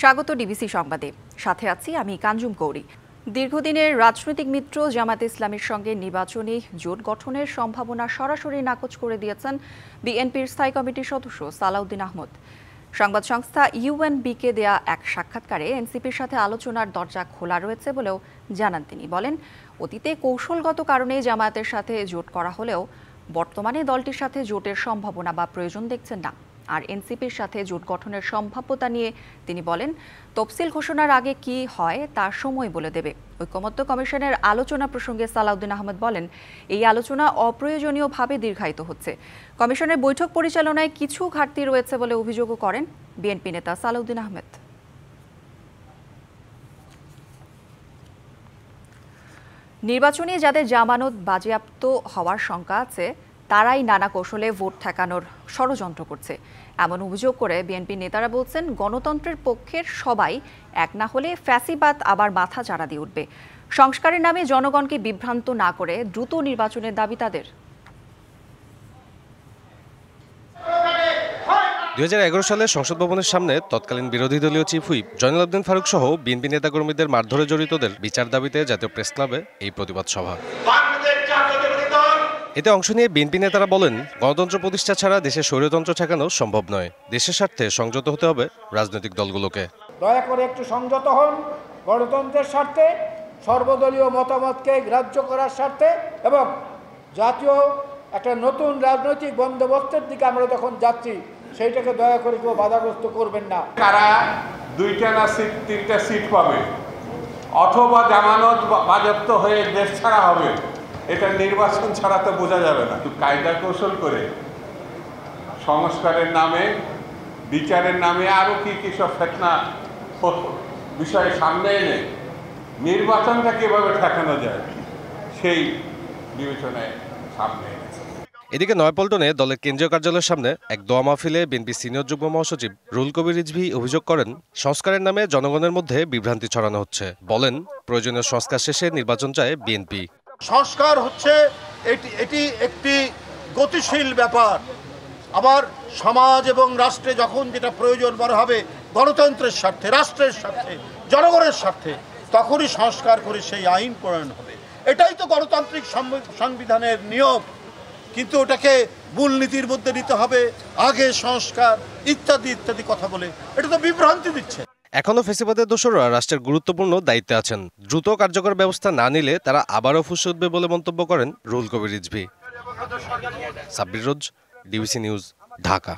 স্বাগত ডিবিসি সংবাদে। সাথে আছি আমি কাঞ্জুম কৌরি। দীর্ঘদিনের রাজনৈতিক মিত্র জামায়াতে ইসলামীর সঙ্গে নির্বাচনী জোট গঠনের সম্ভাবনা সরাসরি নাকচ করে দিয়েছেন বিএনপির স্থায়ী কমিটির সদস্য সালাউদ্দিন আহমদ। সংবাদ সংস্থা ইউএনবিকে দেয়া এক সাক্ষাৎকারে এনসিপির সাথে আলোচনার দরজা খোলা রয়েছে বলেও জানান তিনি। বলেন, অতীতে কৌশলগত কারণে জামায়াতের সাথে জোট করা হলেও বর্তমানে দলটির সাথে জোটের সম্ভাবনা বা প্রয়োজন দেখছেন না। আর এনসিপির সাথে জোট গঠনের সম্ভাব্যতা নিয়ে তিনি বলেন, তফসিল ঘোষণার আগে কি হয় তা সময় বলে দেবে। ঐকমত্য কমিশনের আলোচনা প্রসঙ্গে সালাউদ্দিন আহমদ বলেন, এই আলোচনা অপ্রয়োজনীয়ভাবে দীর্ঘায়িত হচ্ছে। কমিশনের বৈঠক পরিচালনায় কিছু ঘাটতি রয়েছে বলে অভিযোগও করেন বিএনপি নেতা সালাউদ্দিন আহমদ। নির্বাচনে যাদের জামানত বাজেয়াপ্ত হওয়ার শঙ্কা আছে তারাই নানা কৌশলে ভোট ঠেকানোর ষড়যন্ত্র করছে, এমন অভিযোগ করে বিএনপি নেতারা বলছেন, গণতন্ত্রের পক্ষের সবাই এক না হলে ফ্যাসিবাদ আবার মাথা চাড়া দিয়ে উঠবে। সংস্কারের নামে জনগণকে বিভ্রান্ত না করে দ্রুত নির্বাচনের দাবি তাদের। 2011 সালে সংসদ ভবনের সামনে তৎকালীন বিরোধী দলীয় চিফ হুইপ জয়নুল আবদিন ফারুক সহ বিএনপি নেতাকর্মীদের মারধরে জড়িতদের বিচার দাবিতে জাতীয় প্রেস ক্লাবে এই প্রতিবাদ সভা। এতে অংশ নিয়ে বিএনপি নেতারা বলেন, গণতন্ত্র প্রতিষ্ঠা ছাড়া দেশের স্বৈরতন্ত্র ঠেকানো সম্ভব নয়। দেশের স্বার্থে সংযত হতে হবে রাজনৈতিক দলগুলোকে। দয়া করে একটু সংযত হন, গণতন্ত্রের স্বার্থে, সর্বদলীয় মতামতকে গ্রাহ্য করার স্বার্থে এবং জাতীয় একটা নতুন রাজনৈতিক বন্দোবস্তের দিকে আমরা যখন যাচ্ছি, সেইটাকে দয়া করে কেউ বাধাগ্রস্ত করবেন না। কারা 2টা না 3টা সিট পাবে অথবা জামানত বাজেয়াপ্ত হয়ে দেশ ছাড়া হবে, এটা নির্বাচন ছাড়া তো বোঝা যাবে না। কায়দা কৌশল করে সংস্কারের নামে, বিচারের নামে আরো কি সব ফেতনা বিষয় সামনে এনে নির্বাচনটা কিভাবে ঠেকানো যায় সেই বিবেচনায় সামনে এনেছে। এদিকে নয়াপল্টনে দলের কেন্দ্রীয় কার্যালয়ের সামনে এক দোয়া মাহফিলে বিএনপি সিনিয়র যুগ্ম মহাসচিব রুহুল কবির রিজভী অভিযোগ করেন, সংস্কারের নামে জনগণের মধ্যে বিভ্রান্তি ছড়ানো হচ্ছে। বলেন, প্রয়োজনীয় সংস্কার শেষে নির্বাচন চায় বিএনপি। সংস্কার হচ্ছে এটি একটি গতিশীল ব্যাপার। আবার সমাজ এবং রাষ্ট্রে যখন যেটা প্রয়োজন মনে হবে গণতন্ত্রের স্বার্থে, রাষ্ট্রের স্বার্থে, জনগণের স্বার্থে, তখনই সংস্কার করে সেই আইন প্রণয়ন হবে। এটাই তো গণতান্ত্রিক সংবিধানের নিয়ম। কিন্তু ওটাকে মূলনীতির মধ্যে নিতে হবে, আগে সংস্কার ইত্যাদি ইত্যাদি কথা বলে এটা তো বিভ্রান্তি দিচ্ছে। এখনো ফ্যাসিবাদের দোসররা রাষ্ট্রের গুরুত্বপূর্ণ দায়িত্বে আছেন। দ্রুত কার্যকর ব্যবস্থা না নিলে তারা আবারও ফুঁসে উঠবে বলে মন্তব্য করেন রুহুল কবির রিজভী। সাব্বির রোজ, ডিবিসি নিউজ, ঢাকা।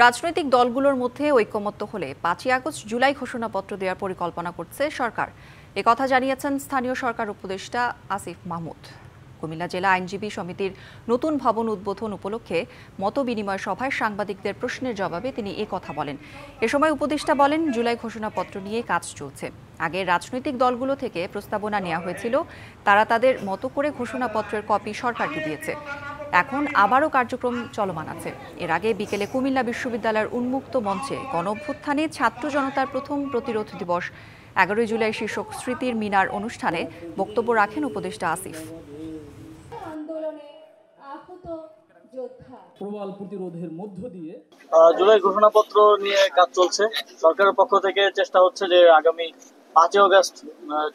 রাজনৈতিক দলগুলোর মধ্যে ঐকমত্য হলে 5ই আগস্ট জুলাই ঘোষণাপত্র দেওয়ার পরিকল্পনা করছে সরকার। একথা জানিয়েছেন স্থানীয় সরকার উপদেষ্টা আসিফ মাহমুদ। কুমিল্লা জেলা আইনজীবী সমিতির নতুন ভবন উদ্বোধন উপলক্ষে মতবিনিময় সভায় সাংবাদিকদের প্রশ্নের জবাবে তিনি কথা বলেন। এ সময় উপদেষ্টা বলেন, জুলাই ঘোষণাপত্র নিয়ে কাজ চলছে। আগে রাজনৈতিক দলগুলো থেকে প্রস্তাবনা নেওয়া হয়েছিল, তারা তাদের মতো করে ঘোষণাপত্রের কপি সরকারকে দিয়েছে। এখন আবারও কার্যক্রম চলমান আছে। এর আগে বিকেলে কুমিল্লা বিশ্ববিদ্যালয়ের উন্মুক্ত মঞ্চে গণঅভ্যুত্থানে ছাত্র জনতার প্রথম প্রতিরোধ দিবস 11 জুলাই শীর্ষক স্মৃতির মিনার অনুষ্ঠানে বক্তব্য রাখেন উপদেষ্টা আসিফ। প্রবল প্রতিরোধের মধ্য দিয়ে জুলাই ঘোষণাপত্র নিয়ে কাজ চলছে। সরকারের পক্ষ থেকে চেষ্টা হচ্ছে যে আগামী 5ই আগস্ট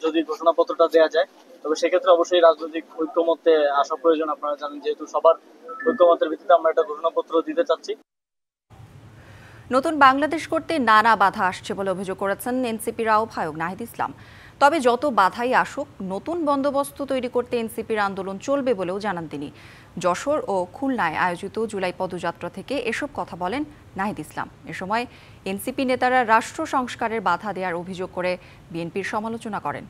যদি ঘোষণাপত্রটা দেওয়া যায়, তবে সেক্ষেত্রে অবশ্যই রাজনৈতিক ঐক্যমত্যে আসা প্রয়োজন। আপনারা জানেন, যেহেতু সবার ঐক্যমত্যের ভিত্তিতে আমরা একটা ঘোষণাপত্র দিতে চাচ্ছি। নতুন বাংলাদেশ করতে নানা বাধা আসছে বলে অভিযোগ করেছেন এনসিপির আহ্বায়ক নাহিদ ইসলাম। তবে যত বাধাই আসুক, নতুন বন্দোবস্ত তৈরি করতে এনসিপির আন্দোলন চলবে বলেও জানান তিনি। যশোর ও খুলনায় আয়োজিত জুলাই পদযাত্রা থেকে এসব কথা বলেন নাহিদ ইসলাম। এ সময় এনসিপি নেতারা রাষ্ট্র সংস্কারের বাধা দেওয়ার অভিযোগ করে বিএনপির সমালোচনা করেন।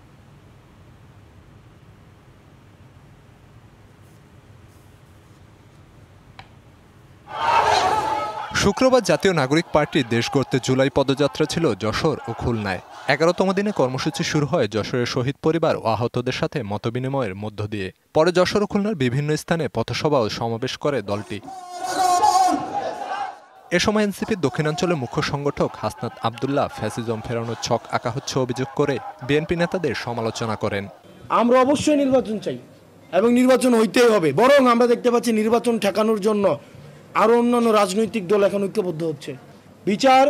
শুক্রবার জাতীয় নাগরিক পার্টির দেশ গড়তে জুলাই পদযাত্রা ছিল যশোর ও খুলনায়। 11তম দিনে কর্মসূচি শুরু হয় যশোরের শহীদ পরিবার ও আহতদের সাথে মতবিনিময়ের মধ্য দিয়ে। পরে যশোর ও খুলনার বিভিন্ন স্থানে পথসভা ও সমাবেশ করে দলটি। এ সময় এনসিপির দক্ষিণাঞ্চলের মুখ্য সংগঠক হাসনাত আবদুল্লাহ ফ্যাসিজম ফেরানোর ছক আঁকা হচ্ছে অভিযোগ করে বিএনপি নেতাদের সমালোচনা করেন। আমরা অবশ্যই নির্বাচন চাই এবং নির্বাচন হইতেই হবে, বরং আমরা দেখতে পাচ্ছি নির্বাচন ঠেকানোর জন্য আরও অন্যান্য রাজনৈতিক দল এখন ঐক্যবদ্ধ হচ্ছে। বিচার,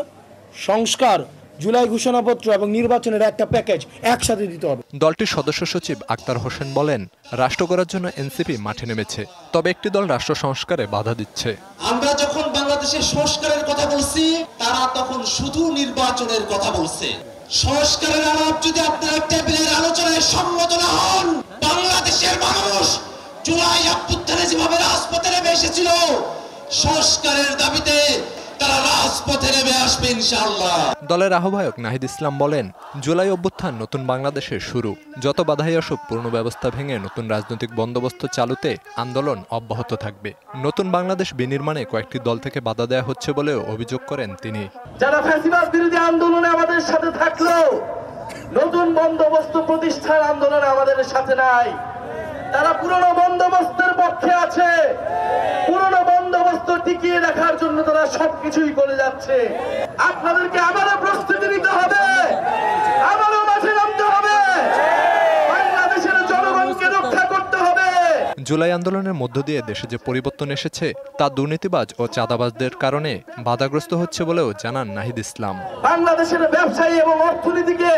সংস্কার জুলাই ঘোষণাপত্র এবং নির্বাচনের একটা প্যাকেজ একসাথে দিতে হবে। দলটির সদস্য সচিব আক্তার হোসেন বলেন, রাষ্ট্র করার জন্য এনসিপি মাঠে নেমেছে, তবে একটি দল রাষ্ট্র সংস্কারে বাধা দিচ্ছে। আমরা যখন বাংলাদেশের সংস্কারের কথা বলছি, তারা তখন শুধু নির্বাচনের কথা বলছে। সংস্কারের আলাপ যদি আপনারা টেবিলের আলোচনায় সম্মত না হন, বাংলাদেশের মানুষ জুলাই অভ্যুত্থানে যেভাবে রাজপথে নেমে এসেছিল, সংস্কারের দাবিতে তারা রাজপথে নেমে আসবে ইনশাআল্লাহ। দলের আহ্বায়ক নাহিদ ইসলাম বলেন, জুলাই অভ্যুত্থান নতুন বাংলাদেশের শুরু। যত বাধাই আসুক, পুরনো ব্যবস্থা ভেঙে নতুন রাজনৈতিক বন্দোবস্ত চালুতে আন্দোলন অব্যাহত থাকবে। নতুন বাংলাদেশ বিনির্মাণে কয়েকটি দল থেকে বাধা দেওয়া হচ্ছে বলেও অভিযোগ করেন তিনি। যারা ফ্যাসিবাদ বিরোধী আন্দোলনে আমাদের সাথে থাকলো, নতুন বন্দোবস্ত প্রতিষ্ঠার আন্দোলনে আমাদের সাথে নাই, তারা পুরনো বন্দোবস্তের পক্ষে আছে। পুরনো বন্দোবস্ত টিকিয়ে রাখার জন্য তারা সবকিছুই করে যাচ্ছে। আপনাদেরকে আবারও প্রস্তুতি নিতে হবে, আবারও মাঠে নামতে হবে, বাংলাদেশের জনগণকে রক্ষা করতে হবে। জুলাই আন্দোলনের মধ্য দিয়ে দেশে যে পরিবর্তন এসেছে তা দুর্নীতিবাজ ও চাঁদাবাজদের কারণে বাধাগ্রস্ত হচ্ছে বলেও জানান নাহিদ ইসলাম। বাংলাদেশের ব্যবসায়ী এবং অর্থনীতিকে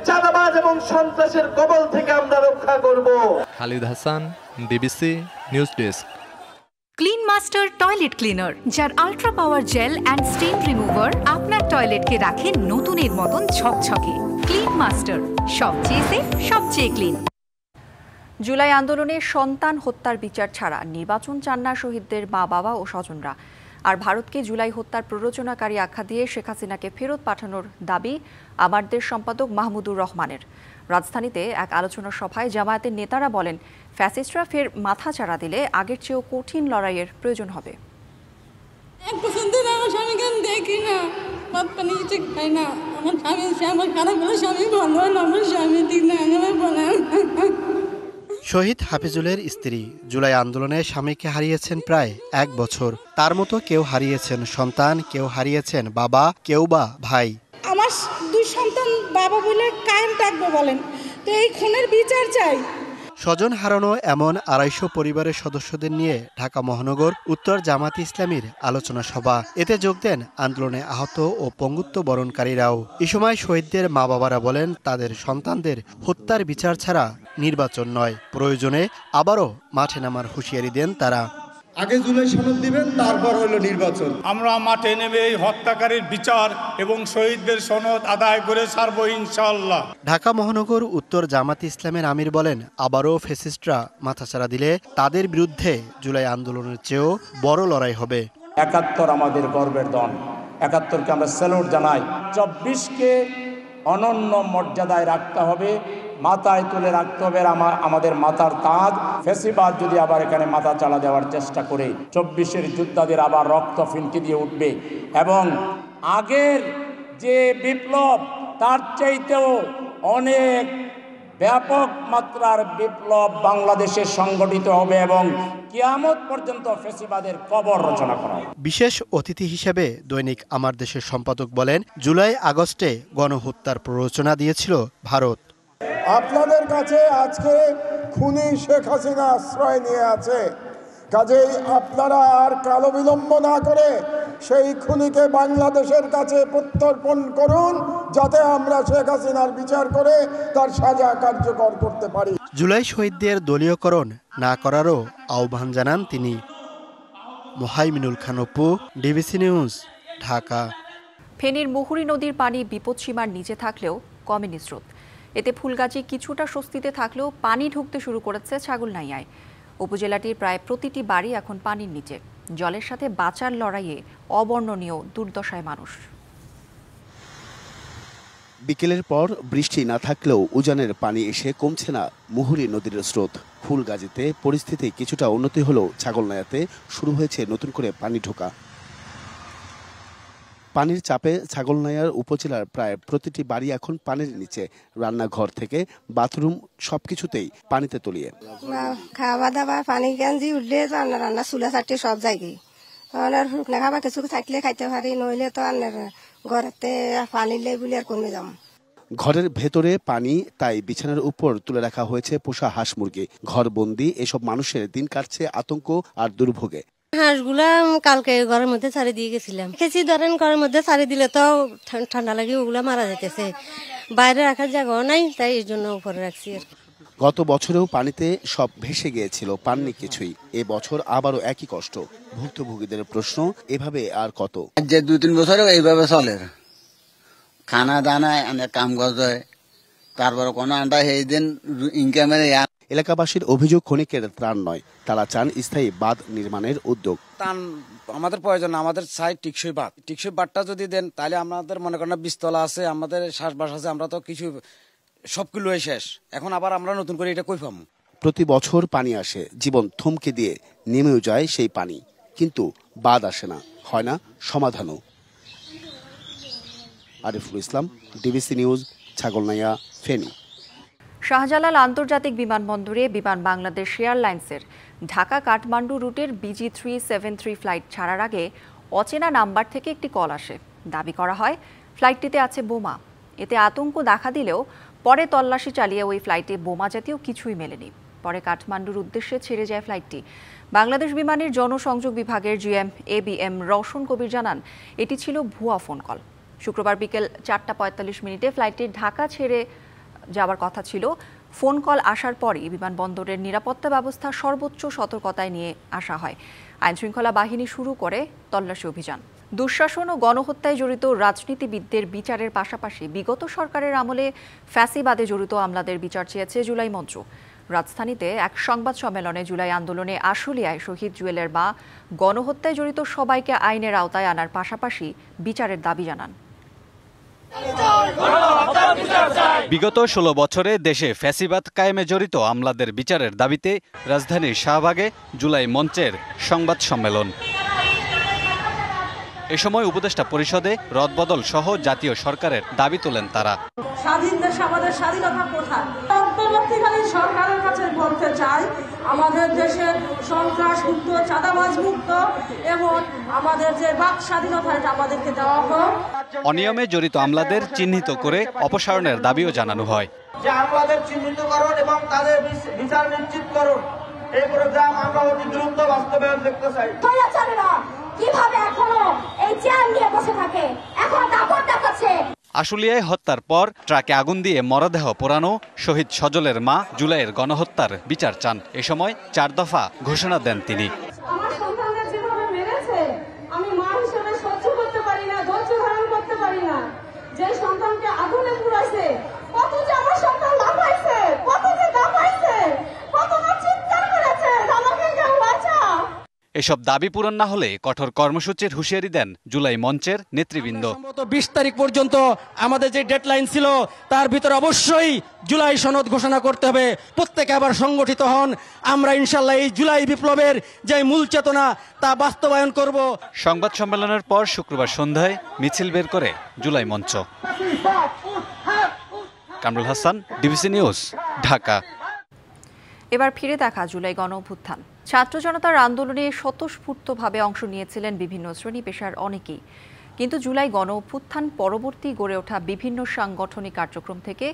চাঁদাবাজ এবং সন্ত্রাসের কবল থেকে আমরা রক্ষা করব। Khalid Hasan, DBC news desk. Clean master toilet cleaner, যার ultra power gel and stain remover আপনার টয়লেটকে রাখে নতুনের মতন ঝকঝকে। ক্লিন মাস্টার, সবচেয়ে সেফ, সবচেয়ে ক্লিন। জুলাই আন্দোলনে সন্তান হত্যার বিচার ছাড়া নির্বাচন চান না শহীদদের মা বাবা ও স্বজনরা। আর ভারতকে জুলাই হত্যার প্ররোচনাকারী আখ্যা দিয়ে শেখ হাসিনাকে ফেরত পাঠানোর দাবি আমার দেশ সম্পাদক মাহমুদুর রহমানের। রাজধানীতে এক আলোচনা সভায় জামায়াতের নেতারা বলেন, ফ্যাসিস্টরা ফের মাথা চাড়া দিলে আগের চেয়েও কঠিন লড়াইয়ের প্রয়োজন হবে। এক বছর ধরে আমার স্বামীকে আমি দেখি না, ভাত পানি কিছু খাই না। আমার খারাপ বলে স্বামী ভালো হয় না, আমার স্বামী ঠিক না আমার বলে। শহীদ হাফিজুলের স্ত্রী জুলাই আন্দোলনে স্বামীকে হারিয়েছেন প্রায় 1 বছর। তার মতো কেউ হারিয়েছেন সন্তান, কেউ হারিয়েছেন বাবা, কেউ বা ভাই। আমার 2 সন্তান বাবা বলে কায়েম থাকবে বলেন, তো এই খুনের বিচার চাই। স্বজন হারানো এমন 250 পরিবারের সদস্যদের নিয়ে ঢাকা মহানগর উত্তর জামায়াতে ইসলামীর আলোচনা সভা। এতে যোগ দেন আন্দোলনে আহত ও পঙ্গুত্ব বরণকারীরাও। এ সময় শহীদদের মা বাবারা বলেন, তাদের সন্তানদের হত্যার বিচার ছাড়া নির্বাচন নয়, প্রয়োজনে আবারও মাঠে নামার হুঁশিয়ারি দেন তারা। আগে জুলাই সনদ দিবেন, তারপর হলো নির্বাচন। আমরা মাঠে নেমে এই হত্যাকারীর বিচার এবং শহীদদের সনদ আদায় করে ছাড়ব ইনশাআল্লাহ। ঢাকা মহানগর উত্তর জামায়াতে ইসলামের আমির বলেন, আবারও ফ্যাসিস্টরা মাথাচাড়া দিলে তাদের বিরুদ্ধে জুলাই আন্দোলনের চেয়েও বড় লড়াই হবে। 71 আমাদের গর্বের দল, 71কে আমরা স্যালুট জানাই। 24কে অনন্য মর্যাদায় রাখতে হবে, মাথায় তুলে রাখতে হবে আমাদের মাথার তাজ। ফ্যাসিবাদ যদি আবার এখানে মাথা চালা দেওয়ার চেষ্টা করে, 24-এর যোদ্ধাদের আবার রক্ত ফিনকি দিয়ে উঠবে এবং আগের যে বিপ্লব তার চাইতেও অনেক ব্যাপক মাত্রার বিপ্লব বাংলাদেশে সংগঠিত হবে এবং কিয়ামত পর্যন্ত ফ্যাসিবাদের কবর রচনা করা হবে। বিশেষ অতিথি হিসেবে দৈনিক আমার দেশের সম্পাদক বলেন, জুলাই আগস্টে গণহত্যার প্ররোচনা দিয়েছিল ভারত। আপনাদের কাছে আজকে খুনি শেখ হাসিনা আশ্রয় নিয়ে আছে, কাজেই আপনারা আর কালো বিলম্ব না করে সেই খুনিকে বাংলাদেশের কাছে প্রত্যর্পণ করুন, যাতে আমরা শেখ হাসিনার বিচার করে তার সাজা কার্যকর করতে পারি। জুলাই শহীদদের দলীয়করণ না করারও আহ্বান জানান তিনি। Mohaiminul Khan Apu, DBC news, Dhaka. ফেনীর মুহুরী নদীর পানি বিপদসীমার নিচে থাকলেও কমেনি স্রোত। এতে ফুলগাজী কিছুটা স্বস্তিতে থাকলেও পানি ঢুকতে শুরু করেছে ছাগলনাইয়ায়। উপজেলাটির প্রায় প্রতিটি বাড়ি এখন পানির নিচে। জলের সাথে বাঁচার লড়াইয়ে অবর্ণনীয় দুর্দশায় মানুষ। বিকেলের পর বৃষ্টি না থাকলেও উজানের পানি এসে কমছে না মুহুরী নদীর স্রোত। ফুলগাজীতে পরিস্থিতি কিছুটা উন্নতি হলেও ছাগলনাইয়াতে শুরু হয়েছে নতুন করে পানি ঢোকা। পানির চাপে ছাগলনাইয়ার উপজেলার প্রায় প্রতিটি বাড়ি এখন পানির নিচে। রান্নাঘর থেকে বাথরুম সবকিছুতেই পানিতে তলিয়ে। খাওয়া দাওয়া পানি গেঞ্জি উঠলে তো রান্না চুলা চারটে সব জায়গায় শুকনা খাবার কিছু থাকলে খাইতে পারি, নইলে তো ঘরেতে পানি লেবুলে আর কমে যাম। ঘরের ভেতরে পানি, তাই বিছানার উপর তুলে রাখা হয়েছে পোষা হাঁস মুরগি। ঘরবন্দি এসব মানুষের দিন কাটছে আতঙ্ক আর দুর্ভোগে। হাঁসগুলা কালকে ঘরের মধ্যে ছাড়ি দিয়ে গেছিলাম, খেছি ধরেন ঘরের মধ্যে ছাড়ি দিলে তো ঠান্ডা লাগে, ওগুলা মারা যাইতেছে, বাইরে রাখার জায়গাও নাই, তাই এই জন্য উপরে রাখছি আর কি। গত বছরেও পানিতে সব ভেসে গিয়েছিল, পাননি কিছুই। এবছর আবারও একই কষ্ট। ভুক্তভোগীদের প্রশ্ন, এভাবে আর কত? যে 2-3 বছরেও এইভাবে চলে, খানা দানায় কাম করতে, তারপর কোনো আন্ডা এই দিন ইনকামের। এলাকাবাসীর অভিযোগ ক্ষণিকের ত্রাণ নয়, তারা চান স্থায়ী বাঁধ নির্মাণের উদ্যোগ। ত্রাণ আমাদের প্রয়োজন, আমাদের চাই টিকসই বাঁধ। টিকসই বাঁধটা যদি দেন তাহলে আমাদের মনে করেন বীজতলা আছে, আমাদের শ্বাসবাস আছে, আমরা তো কিছু সবগুলো শেষ। এখন আবার আমরা নতুন করে এটা কই পাবো? প্রতি বছর পানি আসে, জীবন থমকে দিয়ে নেমেও যায় সেই পানি, কিন্তু বাদ আসে না, হয় না সমাধানও। Ariful Islam, DBC news, Chhagalnaiya, Feni. শাহজালাল আন্তর্জাতিক বিমানবন্দরে বিমান বাংলাদেশ এয়ারলাইন্সের ঢাকা কাঠমান্ডু রুটের BG 373 ফ্লাইট ছাড়ার আগে অচেনা নাম্বার থেকে একটি কল আসে। দাবি করা হয় ফ্লাইটটিতে আছে বোমা। এতে আতঙ্ক দেখা দিলেও পরে তল্লাশি চালিয়ে ওই ফ্লাইটে বোমা জাতীয় কিছুই মেলেনি। পরে কাঠমান্ডুর উদ্দেশ্যে ছেড়ে যায় ফ্লাইটটি। বাংলাদেশ বিমানের জনসংযোগ বিভাগের GM ABM রওশন কবির জানান, এটি ছিল ভুয়া ফোন কল। শুক্রবার বিকেল 4:45 ফ্লাইটটি ঢাকা ছেড়ে যাওয়ার কথা ছিল। ফোন কল আসার পরই বিমানবন্দরের নিরাপত্তা ব্যবস্থা সর্বোচ্চ সতর্কতায় নিয়ে আসা হয়। আইনশৃঙ্খলা বাহিনী শুরু করে তল্লাশি অভিযান। দুঃশাসন ও গণহত্যায় জড়িত রাজনীতিবিদদের বিচারের পাশাপাশি বিগত সরকারের আমলে ফ্যাসিবাদে জড়িত আমলাদের বিচার চেয়েছে জুলাই মঞ্চ। রাজধানীতে এক সংবাদ সম্মেলনে জুলাই আন্দোলনে আশুলিয়ায় শহীদ জুয়েলের মা গণহত্যায় জড়িত সবাইকে আইনের আওতায় আনার পাশাপাশি বিচারের দাবি জানান। বিগত 16 বছরে দেশে ফ্যাসিবাদ কায়েমে জড়িত আমলাদের বিচারের দাবিতে রাজধানীর শাহবাগে জুলাই মঞ্চের সংবাদ সম্মেলন। এ সময় উপদেষ্টা পরিষদে রদবদল সহ জাতীয় সরকারের দাবি তোলেন তারা। স্বাধীন দেশে আমাদের স্বাধীনতা কোথায়? অন্তর্বর্তীকালীন সরকারের কাছে বলতে চাই, আমাদের দেশে সন্ত্রাস মুক্ত, চাঁদাবাজ মুক্ত এবং আমাদের যে বাক স্বাধীনতা এটা আমাদেরকে দেওয়া হোক। অনিয়মে জড়িত আমলাদের চিহ্নিত করে অপসারণের দাবিও জানানো হয়। যে আমলাদের চিহ্নিতকরণ এবং তাদের বিচার নিশ্চিত করুন, এই প্রোগ্রাম আমরা অতি দ্রুত বাস্তবায়ন দেখতে চাই। কিভাবে এখনো এই চেয়ার নিয়ে বসে থাকে, এখন দাপট দেখাচ্ছে। আশুলিয়ায় হত্যার পর ট্রাকে আগুন দিয়ে মরদেহ পোড়ানো শহীদ সজলের মা জুলাইয়ের গণহত্যার বিচার চান। এ সময় 4 দফা ঘোষণা দেন তিনি। আমার সন্তানদের যেভাবে মেরেছে, আমি মা হিসেবে সহ্য করতে পারি না, ধৈর্য ধারণ করতে পারি না। যে সন্তানকে আগুনে পুড়াইছে, কত যে আমার সন্তান লাফাইছে, কত যে দাপাইছে, কত না চিৎকার করেছে, আমাকে কেউ বাঁচা। এসব দাবি পূরণ না হলে কঠোর কর্মসূচির হুঁশিয়ারি দেন জুলাই মঞ্চের নেতৃবৃন্দ। 20 তারিখ পর্যন্ত আমাদের যে ডেডলাইন ছিল তার ভিতরে অবশ্যই জুলাই সনদ ঘোষণা করতে হবে। প্রত্যেকে আবার সংগঠিত হন, আমরা ইনশাল্লাহ এই জুলাই বিপ্লবের যে মূল চেতনা তা বাস্তবায়ন করব। সংবাদ সম্মেলনের পর শুক্রবার সন্ধ্যায় মিছিল বের করে জুলাই মঞ্চ। Kamrul Hasan, DBC news, Dhaka. এবার ফিরে দেখা জুলাই গণ অভ্যুত্থান। ছাত্র জনতার আন্দোলনে স্বতঃস্ফূর্তভাবে অংশ নিয়েছিলেন বিভিন্ন শ্রেণী পেশার অনেকেই, কিন্তু জুলাই গণ অভ্যুত্থান পরবর্তী গড়ে ওঠা বিভিন্ন সাংগঠনিক কার্যক্রম থেকে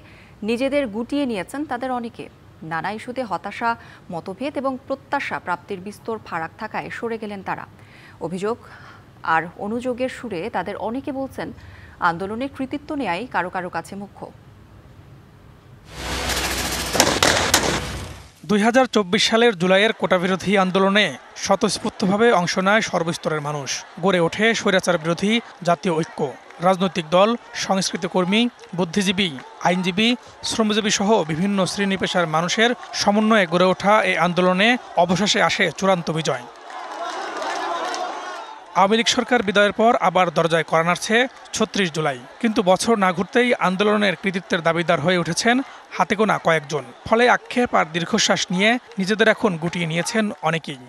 নিজেদের গুটিয়ে নিয়েছেন তাদের অনেকে। নানা ইস্যুতে হতাশা, মতভেদ এবং প্রত্যাশা প্রাপ্তির বিস্তর ফারাক থাকায় সরে গেলেন তারা। অভিযোগ আর অনুযোগের সুরে তাদের অনেকে বলছেন, আন্দোলনের কৃতিত্ব নেয়াই কারো কারো কাছে মুখ্য। 2024 সালের জুলাইয়ের কোটাবিরোধী আন্দোলনে স্বতঃস্ফূর্তভাবে অংশ নেয় সর্বস্তরের মানুষ। গড়ে ওঠে স্বৈরাচার বিরোধী জাতীয় ঐক্য। রাজনৈতিক দল, সংস্কৃতিকর্মী, বুদ্ধিজীবী, আইনজীবী, শ্রমজীবী সহ বিভিন্ন শ্রেণী পেশার মানুষের সমন্বয়ে গড়ে ওঠা এই আন্দোলনে অবশেষে আসে চূড়ান্ত বিজয়। আওয়ামী লীগ সরকার বিদায়ের পর আবার দরজায় কড়া নাড়ছে 36 জুলাই, কিন্তু বছর না ঘুরতেই আন্দোলনের কৃতিত্বের দাবিদার হয়ে উঠেছেন হাতে গোনা কয়েকজন। ফলে আক্ষেপ আর দীর্ঘশ্বাস নিয়ে নিজেদের এখন গুটিয়ে নিয়েছেন অনেকেই।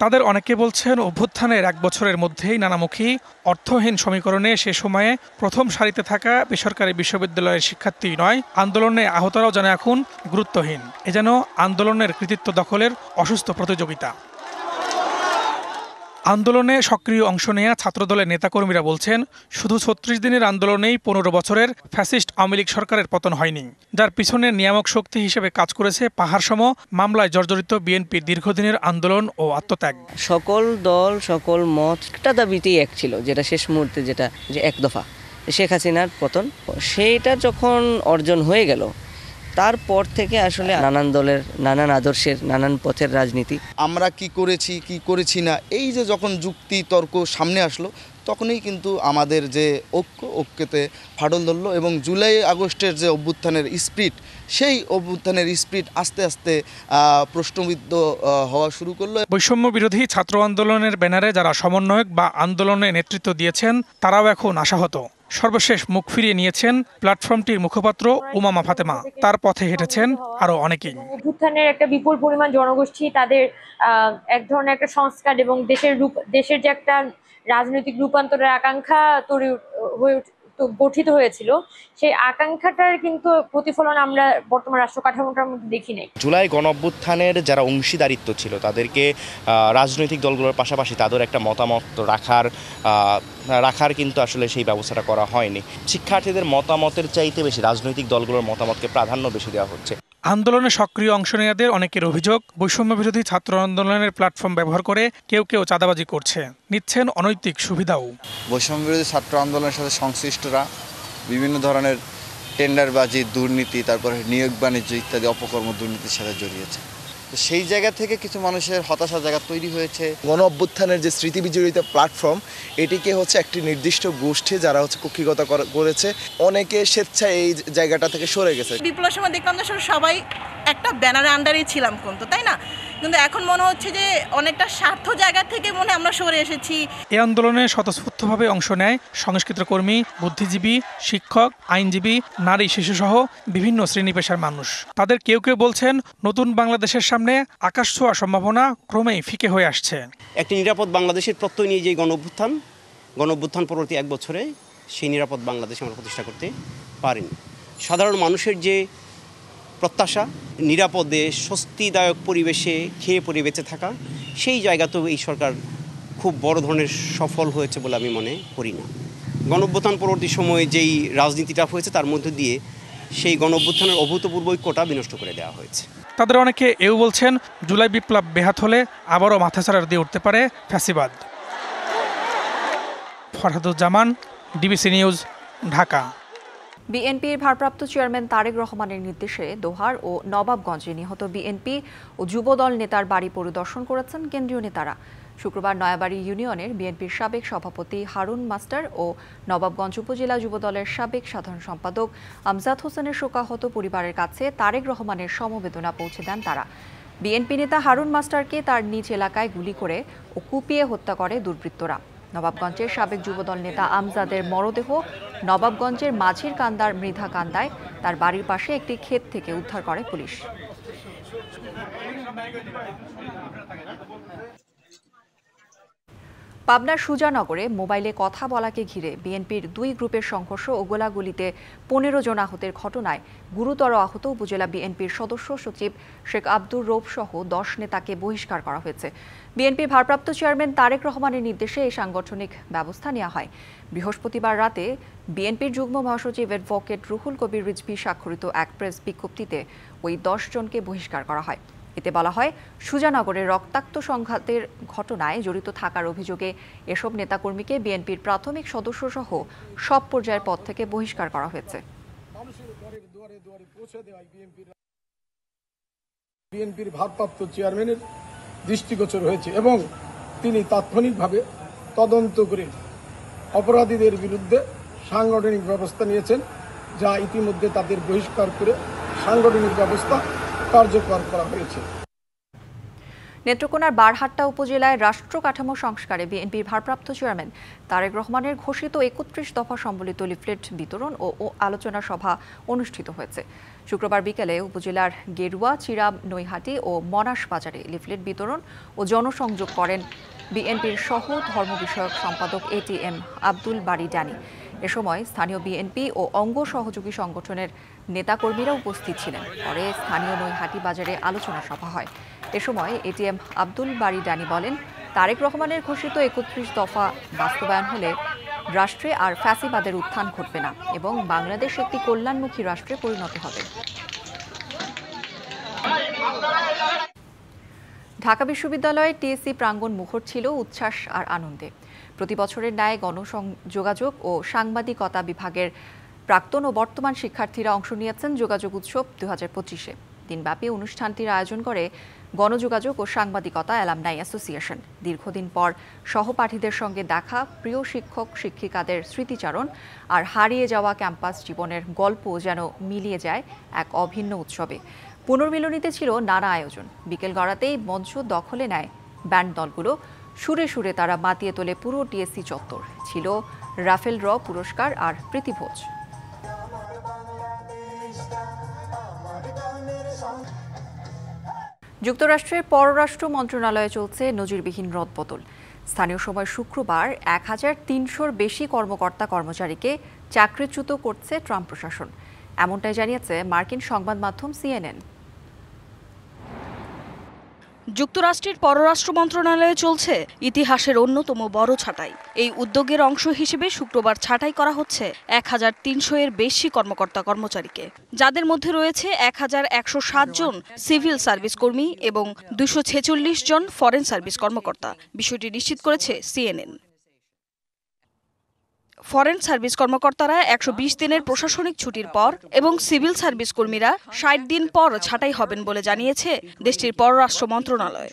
তাদের অনেকে বলছেন, অভ্যুত্থানের 1 বছরের মধ্যেই নানামুখী অর্থহীন সমীকরণে সে সময়ে প্রথম সারিতে থাকা বেসরকারি বিশ্ববিদ্যালয়ের শিক্ষার্থী নয়, আন্দোলনে আহতরাও যেন এখন গুরুত্বহীন। এ যেন আন্দোলনের কৃতিত্ব দখলের অসুস্থ প্রতিযোগিতা। আন্দোলনে সক্রিয় অংশ নেয়া ছাত্রদলের নেতাকর্মীরা বলছেন, শুধু ৩৬ দিনের আন্দোলনেই ১৫ বছরের ফ্যাসিস্ট আওয়ামী লীগ সরকারের পতন হয়নি, যার পিছনে নিয়ামক শক্তি হিসেবে কাজ করেছে পাহাড়সম মামলায় জর্জরিত বিএনপির দীর্ঘদিনের আন্দোলন ও আত্মত্যাগ। সকল দল সকল মত একটা দাবিতেই এক ছিল, যেটা শেষ মুহূর্তে যেটা যে এক দফা শেখ হাসিনার পতন, সেইটা যখন অর্জন হয়ে গেল তারপর থেকে আসলে নানান দলের নানান আদর্শের নানান পথের রাজনীতি। আমরা কি করেছি কি করেছি না, এই যে যখন যুক্তি তর্ক সামনে আসলো তখনই কিন্তু আমাদের যে ঐক্যতে ফাটল ধরলো এবং জুলাই আগস্টের যে অভ্যুত্থানের স্পিরিট, সেই অভ্যুত্থানের স্পিরিট আস্তে আস্তে প্রশ্নবিদ্ধ হওয়া শুরু করলো। বৈষম্য বিরোধী ছাত্র আন্দোলনের ব্যানারে যারা সমন্বয়ক বা আন্দোলনে নেতৃত্ব দিয়েছেন তারাও এখন আশাহত। সর্বশেষ মুখ ফিরিয়ে নিয়েছেন প্ল্যাটফর্মটির মুখপাত্র উমামা ফাতেমা। তার পথে হেঁটেছেন আরো অনেকেই। অভ্যুত্থানের একটা বিপুল পরিমাণ জনগোষ্ঠী তাদের এক ধরনের একটা সংস্কার এবং দেশের যে একটা রাজনৈতিক রূপান্তরের আকাঙ্ক্ষা গঠিত হয়েছিল, সেই আকাঙ্ক্ষাটার কিন্তু প্রতিফলন আমরা বর্তমান রাষ্ট্র কাঠামোটার মধ্যে দেখি নাই। জুলাই গণঅভ্যুত্থানের যারা অংশীদারিত্ব ছিল তাদেরকে রাজনৈতিক দলগুলোর পাশাপাশি তাদের একটা মতামত রাখার কিন্তু আসলে সেই ব্যবস্থাটা করা হয়নি। শিক্ষার্থীদের মতামতের চাইতে বেশি রাজনৈতিক দলগুলোর মতামতকে প্রাধান্য বেশি দেওয়া হচ্ছে। আন্দোলনে সক্রিয় অংশ নেওয়াদের অনেকের অভিযোগ, বৈষম্য বিরোধী ছাত্র আন্দোলনের প্ল্যাটফর্ম ব্যবহার করে কেউ কেউ চাঁদাবাজি করছে, নিচ্ছেন অনৈতিক সুবিধাও। বৈষম্য বিরোধী ছাত্র আন্দোলনের সাথে সংশ্লিষ্টরা বিভিন্ন ধরনের টেন্ডারবাজি, দুর্নীতি, তারপরে নিয়োগ বাণিজ্য ইত্যাদি অপকর্ম দুর্নীতির সাথে জড়িয়েছে। তো সেই জায়গা থেকে কিছু মানুষের হতাশার জায়গা তৈরি হয়েছে। গণ অভ্যুত্থানের যে স্মৃতি বিজড়িত প্ল্যাটফর্ম, এটিকে হচ্ছে একটি নির্দিষ্ট গোষ্ঠী যারা হচ্ছে কুক্ষিগত করেছে, অনেকে স্বেচ্ছায় এই জায়গাটা থেকে সরে গেছে। বিপ্লবের সময় দেখলাম যে সবাই একটা ব্যানারের আন্ডারেই ছিলাম কিন্তু, তাই না? কিন্তু এখন মনে হচ্ছে যে অনেকটা স্বার্থ জায়গা থেকে মনে আমরা সরে এসেছি। এই আন্দোলনে স্বতঃস্ফূর্তভাবে অংশ নেয় সংস্কৃত কর্মী, বুদ্ধিজীবী, শিক্ষক, আইনজীবী, নারী, শিশুসহ বিভিন্ন শ্রেণী পেশার মানুষ। তাদের কেউ কেউ বলছেন, নতুন বাংলাদেশের সামনে আকাশ ছোঁয়া সম্ভাবনা ক্রমেই ফিকে হয়ে আসছে। একটি নিরাপদ বাংলাদেশের প্রত্যয় নিয়ে যে গণঅভ্যুত্থান পরবর্তী এক বছরে সেই নিরাপদ বাংলাদেশ আমরা প্রতিষ্ঠা করতে পারিনি। সাধারণ মানুষের যে প্রত্যাশা, নিরাপদে স্বস্তিদায়ক পরিবেশে খেয়ে পরে বেঁচে থাকা, সেই জায়গাতেও এই সরকার খুব বড় ধরনের সফল হয়েছে বলে আমি মনে করি না। গণঅভ্যুত্থান পরবর্তী সময়ে যেই রাজনীতিটা হয়েছে তার মধ্যে দিয়ে সেই গণঅভ্যুত্থানের অভূতপূর্ব ঐক্যটা বিনষ্ট করে দেওয়া হয়েছে। তাদের অনেকে এও বলছেন, জুলাই বিপ্লব বেহাত হলে আবারও মাথাচাড়া দিয়ে উঠতে পারে ফ্যাসিবাদ। Farhaduzzaman, DBC news, Dhaka. বিএনপির ভারপ্রাপ্ত চেয়ারম্যান তারেক রহমানের নির্দেশে দোহার ও নবাবগঞ্জে নিহত বিএনপি ও যুবদল নেতার বাড়ি পরিদর্শন করেছেন কেন্দ্রীয় নেতারা। শুক্রবার নয়াবাড়ি ইউনিয়নের বিএনপির সাবেক সভাপতি হারুন মাস্টার ও নবাবগঞ্জ উপজেলা যুবদলের সাবেক সাধারণ সম্পাদক আমজাদ হোসেনের শোকাহত পরিবারের কাছে তারেক রহমানের সমবেদনা পৌঁছে দেন তারা। বিএনপি নেতা হারুন মাস্টারকে তার নিজ এলাকায় গুলি করে ও কুপিয়ে হত্যা করে দুর্বৃত্তরা। নবাবগঞ্জের সাবেক যুবদল নেতা আমজাদের মরদেহ নবাবগঞ্জের মাঝির কান্দার মৃধা কান্দায় তার বাড়ির পাশে একটি ক্ষেত থেকে উদ্ধার করে পুলিশ। পাবনার সুজানগরে মোবাইলে কথা বলাকে ঘিরে বিএনপির দুই গ্রুপের সংঘর্ষ ও গোলাগুলিতে ১৫ জন আহতের ঘটনায় গুরুতর আহত উপজেলা বিএনপির সদস্য সচিব শেখ আব্দুর রৌফ সহ ১০ নেতাকে বহিষ্কার করা হয়েছে। বিএনপির ভারপ্রাপ্ত চেয়ারম্যান তারেক রহমানের নির্দেশে এই সাংগঠনিক ব্যবস্থা নেওয়া হয়। বৃহস্পতিবার রাতে বিএনপির যুগ্ম মহাসচিব অ্যাডভোকেট রুহুল কবির রিজভী স্বাক্ষরিত এক প্রেস বিজ্ঞপ্তিতে ওই ১০ জনকে বহিষ্কার করা হয়। এতে বলা হয়, সুজানগরের রক্তাক্ত সংঘাতের ঘটনায় জড়িত থাকার অভিযোগে এসব নেতাকর্মীকে বিএনপির প্রাথমিক সদস্যসহ সব পর্যায়ের পদ থেকে বহিষ্কার করা হয়েছে। বিএনপির ভারপ্রাপ্ত চেয়ারম্যানের দৃষ্টিগোচর হয়েছে এবং তিনি তাৎক্ষণিকভাবে তদন্ত করে অপরাধীদের বিরুদ্ধে সাংগঠনিক ব্যবস্থা নিয়েছেন, যা ইতিমধ্যে তাদের বহিষ্কার করে সাংগঠনিক ব্যবস্থা কার্যকর করা হয়েছে। নেত্রকোনার বারহাট্টা উপজেলায় রাষ্ট্র কাঠামো সংস্কারে বিএনপির ভারপ্রাপ্ত চেয়ারম্যান তারেক রহমানের ঘোষিত ৩১ দফা সম্বলিত লিফলেট বিতরণ ও আলোচনা সভা অনুষ্ঠিত হয়েছে। শুক্রবার বিকেলে উপজেলার গেরুয়া, চিরাম, নৈহাটি ও মনাশ বাজারে লিফলেট বিতরণ ও জনসংযোগ করেন বিএনপির সহ ধর্ম বিষয়ক সম্পাদক এটিএম আব্দুল বারী ডানি। এ সময় স্থানীয় বিএনপি ও অঙ্গ সহযোগী সংগঠনের নেতাকর্মীরা উপস্থিত ছিলেন। পরে স্থানীয় নৈহাটি বাজারে আলোচনা সভা হয়। এ সময় এটিএম আব্দুল বারী ডানি বলেন, তারেক রহমানের ঘোষিত ৩১ দফা বাস্তবায়ন হলে রাষ্ট্রে আর ফ্যাসিবাদের উত্থান ঘটবে না এবং বাংলাদেশ একটি কল্যাণমুখী রাষ্ট্রে পরিণত হবে। ঢাকা বিশ্ববিদ্যালয়ের টিএসসি প্রাঙ্গণ মুখর ছিল উচ্ছ্বাস আর আনন্দে। প্রতি বছরের ন্যায় গণযোগাযোগ ও সাংবাদিকতা বিভাগের প্রাক্তন ও বর্তমান শিক্ষার্থীরা অংশ নিয়েছেন যোগাযোগ উৎসব ২০২৫-এ। দিনব্যাপী অনুষ্ঠানটির আয়োজন করে গণযোগাযোগ ও সাংবাদিকতা অ্যালামনাই অ্যাসোসিয়েশন। দীর্ঘদিন পর সহপাঠীদের সঙ্গে দেখা, প্রিয় শিক্ষক শিক্ষিকাদের স্মৃতিচারণ আর হারিয়ে যাওয়া ক্যাম্পাস জীবনের গল্প যেন মিলিয়ে যায় এক অভিন্ন উৎসবে। পুনর্মিলনীতে ছিল নানা আয়োজন। বিকেল গড়াতেই মঞ্চ দখলে নেয় ব্যান্ড দলগুলো। সুরে সুরে তারা মাতিয়ে তোলে পুরো টিএসসি চত্বর। ছিল রাফেল র পুরস্কার আর প্রীতিভোজ। যুক্তরাষ্ট্রের পররাষ্ট্র মন্ত্রণালয়ে চলছে নজিরবিহীন রদবদল। স্থানীয় সময় শুক্রবার ১৩০০-র বেশি কর্মকর্তা কর্মচারীকে চাকরিচ্যুত করছে ট্রাম্প প্রশাসন। এমনটাই জানিয়েছে মার্কিন সংবাদ মাধ্যম সিএনএন। যুক্তরাষ্ট্রের পররাষ্ট্র মন্ত্রণালয়ে চলছে ইতিহাসের অন্যতম বড় ছাঁটাই। এই উদ্যোগের অংশ হিসেবে শুক্রবার ছাঁটাই করা হচ্ছে ১৩০০-এর বেশি কর্মকর্তা কর্মচারীকে, যাদের মধ্যে রয়েছে ১১৬৭ জন সিভিল সার্ভিস কর্মী এবং ২৪৬ জন ফরেন সার্ভিস কর্মকর্তা। বিষয়টি নিশ্চিত করেছে সিএনএন। ফরেন সার্ভিস কর্মকর্তারা ১২০ দিনের প্রশাসনিক ছুটির পর এবং সিভিল সার্ভিস কর্মীরা ৬০ দিন পর ছাঁটাই হবেন বলে জানিয়েছে দেশটির পররাষ্ট্র মন্ত্রণালয়।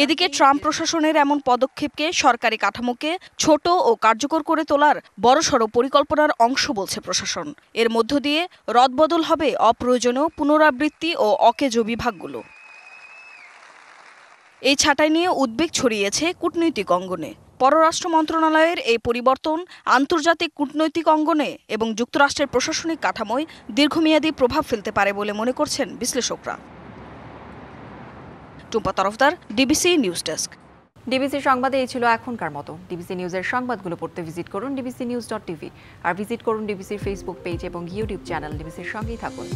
এদিকে ট্রাম্প প্রশাসনের এমন পদক্ষেপকে সরকারি কাঠামোকে ছোট ও কার্যকর করে তোলার বড়সড় পরিকল্পনার অংশ বলছে প্রশাসন। এর মধ্য দিয়ে রদবদল হবে অপ্রয়োজনীয় পুনরাবৃত্তি ও অকেজো বিভাগগুলো। এই ছাঁটাই নিয়ে উদ্বেগ ছড়িয়েছে কূটনৈতিক অঙ্গনে। পররাষ্ট্র মন্ত্রণালয়ের এই পরিবর্তন আন্তর্জাতিক কূটনৈতিক অঙ্গনে এবং যুক্তরাষ্ট্রের প্রশাসনিক কাঠামোয় দীর্ঘমেয়াদী প্রভাব ফেলতে পারে বলে মনে করছেন বিশ্লেষকরা। Tumpa Tarafdar, DBC news desk. DBC সংবাদে এই ছিল এখনকার মতো। ডিবিসি নিউজের সংবাদগুলো পড়তে ভিজিট করুন dbcnews.tv আর ভিজিট করুন ডিবিসির ফেসবুক পেজ এবং ইউটিউব চ্যানেল। ডিবিসির সঙ্গেই থাকুন।